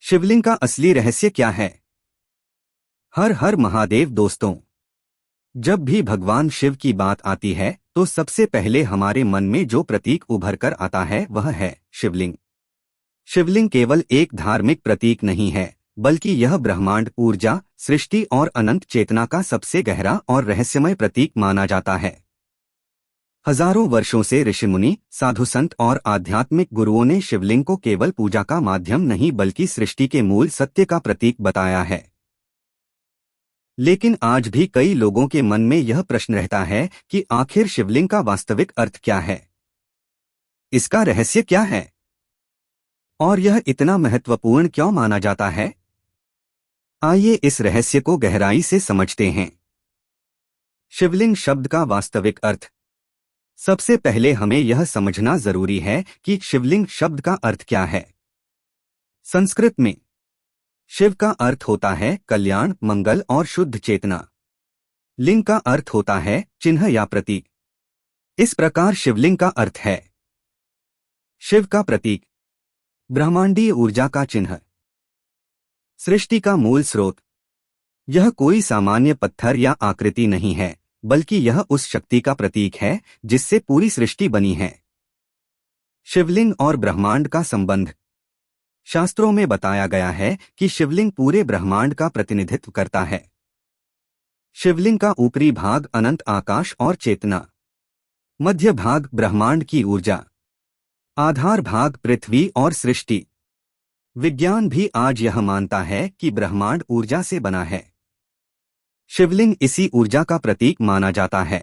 शिवलिंग का असली रहस्य क्या है? हर हर महादेव दोस्तों, जब भी भगवान शिव की बात आती है तो सबसे पहले हमारे मन में जो प्रतीक उभर कर आता है वह है शिवलिंग। शिवलिंग केवल एक धार्मिक प्रतीक नहीं है, बल्कि यह ब्रह्मांड, ऊर्जा, सृष्टि और अनंत चेतना का सबसे गहरा और रहस्यमय प्रतीक माना जाता है। हजारों वर्षों से ऋषिमुनि, साधु संत और आध्यात्मिक गुरुओं ने शिवलिंग को केवल पूजा का माध्यम नहीं बल्कि सृष्टि के मूल सत्य का प्रतीक बताया है। लेकिन आज भी कई लोगों के मन में यह प्रश्न रहता है कि आखिर शिवलिंग का वास्तविक अर्थ क्या है, इसका रहस्य क्या है और यह इतना महत्वपूर्ण क्यों माना जाता है। आइए इस रहस्य को गहराई से समझते हैं। शिवलिंग शब्द का वास्तविक अर्थ। सबसे पहले हमें यह समझना जरूरी है कि शिवलिंग शब्द का अर्थ क्या है। संस्कृत में शिव का अर्थ होता है कल्याण, मंगल और शुद्ध चेतना। लिंग का अर्थ होता है चिन्ह या प्रतीक। इस प्रकार शिवलिंग का अर्थ है शिव का प्रतीक, ब्रह्मांडीय ऊर्जा का चिन्ह, सृष्टि का मूल स्रोत। यह कोई सामान्य पत्थर या आकृति नहीं है, बल्कि यह उस शक्ति का प्रतीक है जिससे पूरी सृष्टि बनी है। शिवलिंग और ब्रह्मांड का संबंध। शास्त्रों में बताया गया है कि शिवलिंग पूरे ब्रह्मांड का प्रतिनिधित्व करता है। शिवलिंग का ऊपरी भाग अनंत आकाश और चेतना, मध्य भाग ब्रह्मांड की ऊर्जा, आधार भाग पृथ्वी और सृष्टि। विज्ञान भी आज यह मानता है कि ब्रह्मांड ऊर्जा से बना है। शिवलिंग इसी ऊर्जा का प्रतीक माना जाता है।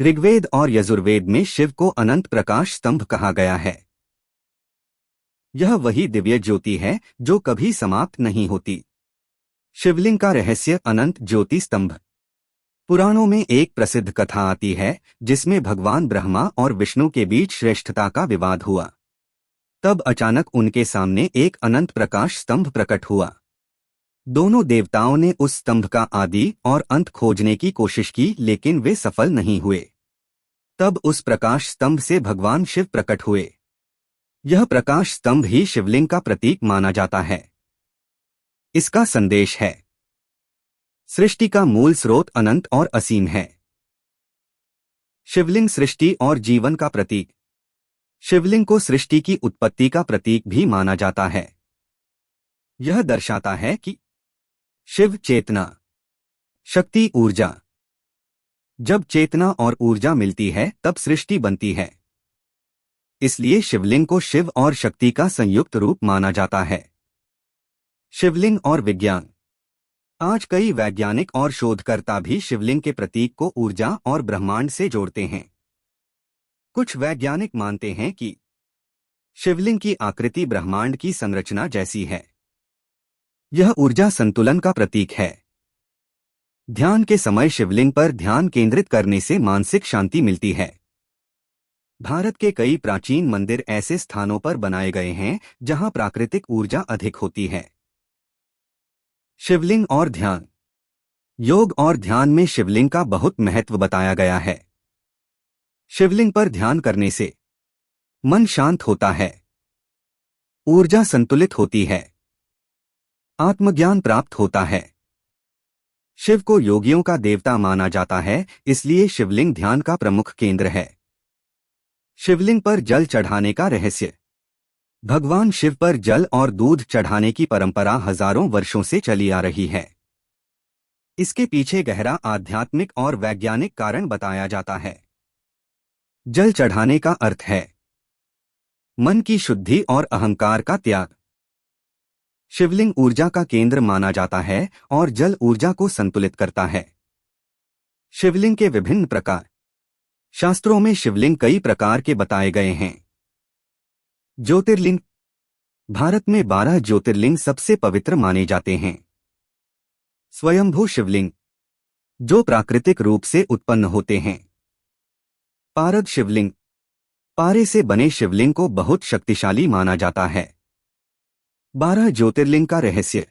ऋग्वेद और यजुर्वेद में शिव को अनंत प्रकाश स्तंभ कहा गया है। यह वही दिव्य ज्योति है जो कभी समाप्त नहीं होती। शिवलिंग का रहस्य अनंत ज्योति स्तंभ। पुराणों में एक प्रसिद्ध कथा आती है जिसमें भगवान ब्रह्मा और विष्णु के बीच श्रेष्ठता का विवाद हुआ। तब अचानक उनके सामने एक अनंत प्रकाश स्तंभ प्रकट हुआ। दोनों देवताओं ने उस स्तंभ का आदि और अंत खोजने की कोशिश की, लेकिन वे सफल नहीं हुए। तब उस प्रकाश स्तंभ से भगवान शिव प्रकट हुए। यह प्रकाश स्तंभ ही शिवलिंग का प्रतीक माना जाता है। इसका संदेश है सृष्टि का मूल स्रोत अनंत और असीम है। शिवलिंग सृष्टि और जीवन का प्रतीक। शिवलिंग को सृष्टि की उत्पत्ति का प्रतीक भी माना जाता है। यह दर्शाता है कि शिव चेतना, शक्ति, ऊर्जा। जब चेतना और ऊर्जा मिलती है तब सृष्टि बनती है। इसलिए शिवलिंग को शिव और शक्ति का संयुक्त रूप माना जाता है। शिवलिंग और विज्ञान। आज कई वैज्ञानिक और शोधकर्ता भी शिवलिंग के प्रतीक को ऊर्जा और ब्रह्मांड से जोड़ते हैं। कुछ वैज्ञानिक मानते हैं कि शिवलिंग की आकृति ब्रह्मांड की संरचना जैसी है। यह ऊर्जा संतुलन का प्रतीक है। ध्यान के समय शिवलिंग पर ध्यान केंद्रित करने से मानसिक शांति मिलती है। भारत के कई प्राचीन मंदिर ऐसे स्थानों पर बनाए गए हैं जहां प्राकृतिक ऊर्जा अधिक होती है। शिवलिंग और ध्यान। योग और ध्यान में शिवलिंग का बहुत महत्व बताया गया है। शिवलिंग पर ध्यान करने से मन शांत होता है, ऊर्जा संतुलित होती है, आत्मज्ञान प्राप्त होता है। शिव को योगियों का देवता माना जाता है, इसलिए शिवलिंग ध्यान का प्रमुख केंद्र है। शिवलिंग पर जल चढ़ाने का रहस्य। भगवान शिव पर जल और दूध चढ़ाने की परंपरा हजारों वर्षों से चली आ रही है। इसके पीछे गहरा आध्यात्मिक और वैज्ञानिक कारण बताया जाता है। जल चढ़ाने का अर्थ है मन की शुद्धि और अहंकार का त्याग। शिवलिंग ऊर्जा का केंद्र माना जाता है और जल ऊर्जा को संतुलित करता है। शिवलिंग के विभिन्न प्रकार। शास्त्रों में शिवलिंग कई प्रकार के बताए गए हैं। ज्योतिर्लिंग। भारत में 12 ज्योतिर्लिंग सबसे पवित्र माने जाते हैं। स्वयंभू शिवलिंग, जो प्राकृतिक रूप से उत्पन्न होते हैं। पारद शिवलिंग। पारे से बने शिवलिंग को बहुत शक्तिशाली माना जाता है। 12 ज्योतिर्लिंग का रहस्य।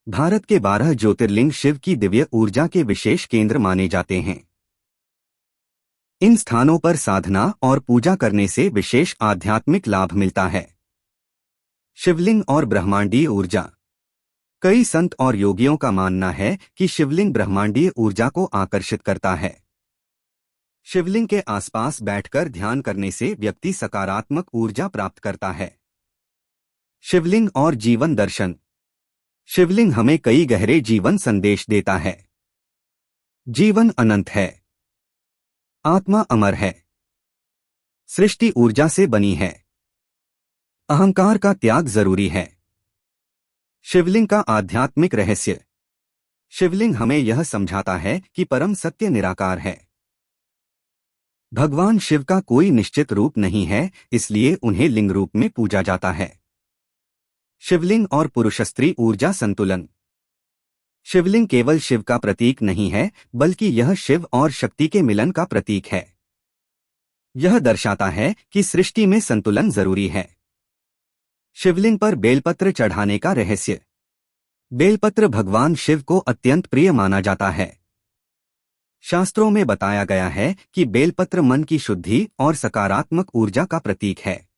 भारत के 12 ज्योतिर्लिंग शिव की दिव्य ऊर्जा के विशेष केंद्र माने जाते हैं। इन स्थानों पर साधना और पूजा करने से विशेष आध्यात्मिक लाभ मिलता है। शिवलिंग और ब्रह्मांडीय ऊर्जा। कई संत और योगियों का मानना है कि शिवलिंग ब्रह्मांडीय ऊर्जा को आकर्षित करता है। शिवलिंग के आसपास बैठकर ध्यान करने से व्यक्ति सकारात्मक ऊर्जा प्राप्त करता है। शिवलिंग और जीवन दर्शन। शिवलिंग हमें कई गहरे जीवन संदेश देता है। जीवन अनंत है, आत्मा अमर है, सृष्टि ऊर्जा से बनी है, अहंकार का त्याग जरूरी है। शिवलिंग का आध्यात्मिक रहस्य। शिवलिंग हमें यह समझाता है कि परम सत्य निराकार है। भगवान शिव का कोई निश्चित रूप नहीं है, इसलिए उन्हें लिंग रूप में पूजा जाता है। शिवलिंग और पुरुष स्त्री ऊर्जा संतुलन। शिवलिंग केवल शिव का प्रतीक नहीं है, बल्कि यह शिव और शक्ति के मिलन का प्रतीक है। यह दर्शाता है कि सृष्टि में संतुलन जरूरी है। शिवलिंग पर बेलपत्र चढ़ाने का रहस्य। बेलपत्र भगवान शिव को अत्यंत प्रिय माना जाता है। शास्त्रों में बताया गया है कि बेलपत्र मन की शुद्धि और सकारात्मक ऊर्जा का प्रतीक है।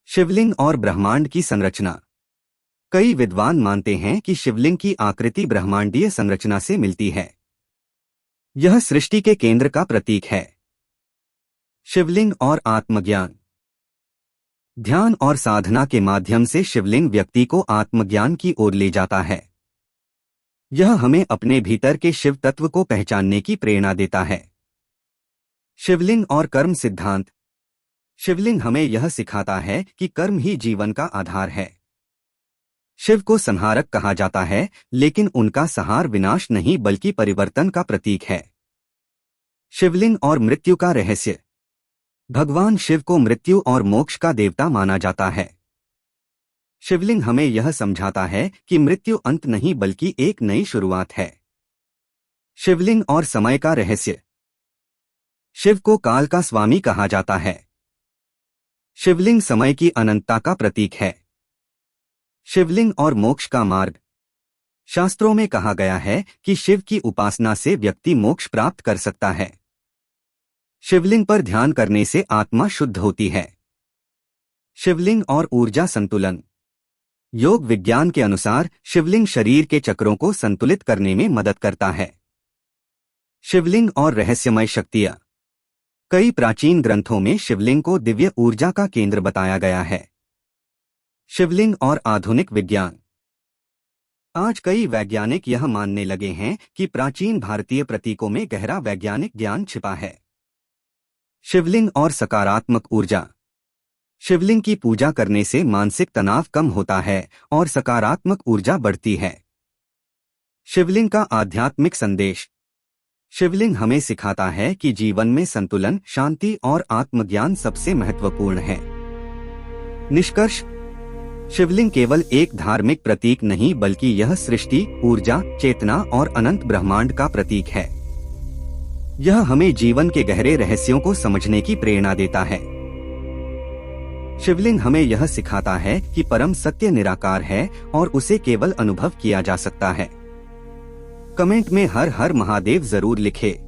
शिवलिंग और ब्रह्मांड की संरचना। कई विद्वान मानते हैं कि शिवलिंग की आकृति ब्रह्मांडीय संरचना से मिलती है। यह सृष्टि के केंद्र का प्रतीक है। शिवलिंग और आत्मज्ञान। ध्यान और साधना के माध्यम से शिवलिंग व्यक्ति को आत्मज्ञान की ओर ले जाता है। यह हमें अपने भीतर के शिव तत्व को पहचानने की प्रेरणा देता है। शिवलिंग और कर्म सिद्धांत। शिवलिंग हमें यह सिखाता है कि कर्म ही जीवन का आधार है। शिव को संहारक कहा जाता है, लेकिन उनका संहार विनाश नहीं बल्कि परिवर्तन का प्रतीक है। शिवलिंग और मृत्यु का रहस्य। भगवान शिव को मृत्यु और मोक्ष का देवता माना जाता है। शिवलिंग हमें यह समझाता है कि मृत्यु अंत नहीं बल्कि एक नई शुरुआत है। शिवलिंग और समय का रहस्य। शिव को काल का स्वामी कहा जाता है। शिवलिंग समय की अनंतता का प्रतीक है। शिवलिंग और मोक्ष का मार्ग। शास्त्रों में कहा गया है कि शिव की उपासना से व्यक्ति मोक्ष प्राप्त कर सकता है। शिवलिंग पर ध्यान करने से आत्मा शुद्ध होती है। शिवलिंग और ऊर्जा संतुलन। योग विज्ञान के अनुसार शिवलिंग शरीर के चक्रों को संतुलित करने में मदद करता है। शिवलिंग और रहस्यमय शक्तियां। कई प्राचीन ग्रंथों में शिवलिंग को दिव्य ऊर्जा का केंद्र बताया गया है। शिवलिंग और आधुनिक विज्ञान। आज कई वैज्ञानिक यह मानने लगे हैं कि प्राचीन भारतीय प्रतीकों में गहरा वैज्ञानिक ज्ञान छिपा है। शिवलिंग और सकारात्मक ऊर्जा। शिवलिंग की पूजा करने से मानसिक तनाव कम होता है और सकारात्मक ऊर्जा बढ़ती है। शिवलिंग का आध्यात्मिक संदेश। शिवलिंग हमें सिखाता है कि जीवन में संतुलन, शांति और आत्मज्ञान सबसे महत्वपूर्ण है। निष्कर्ष। शिवलिंग केवल एक धार्मिक प्रतीक नहीं बल्कि यह सृष्टि, ऊर्जा, चेतना और अनंत ब्रह्मांड का प्रतीक है। यह हमें जीवन के गहरे रहस्यों को समझने की प्रेरणा देता है। शिवलिंग हमें यह सिखाता है कि परम सत्य निराकार है और उसे केवल अनुभव किया जा सकता है। कमेंट में हर हर महादेव जरूर लिखें।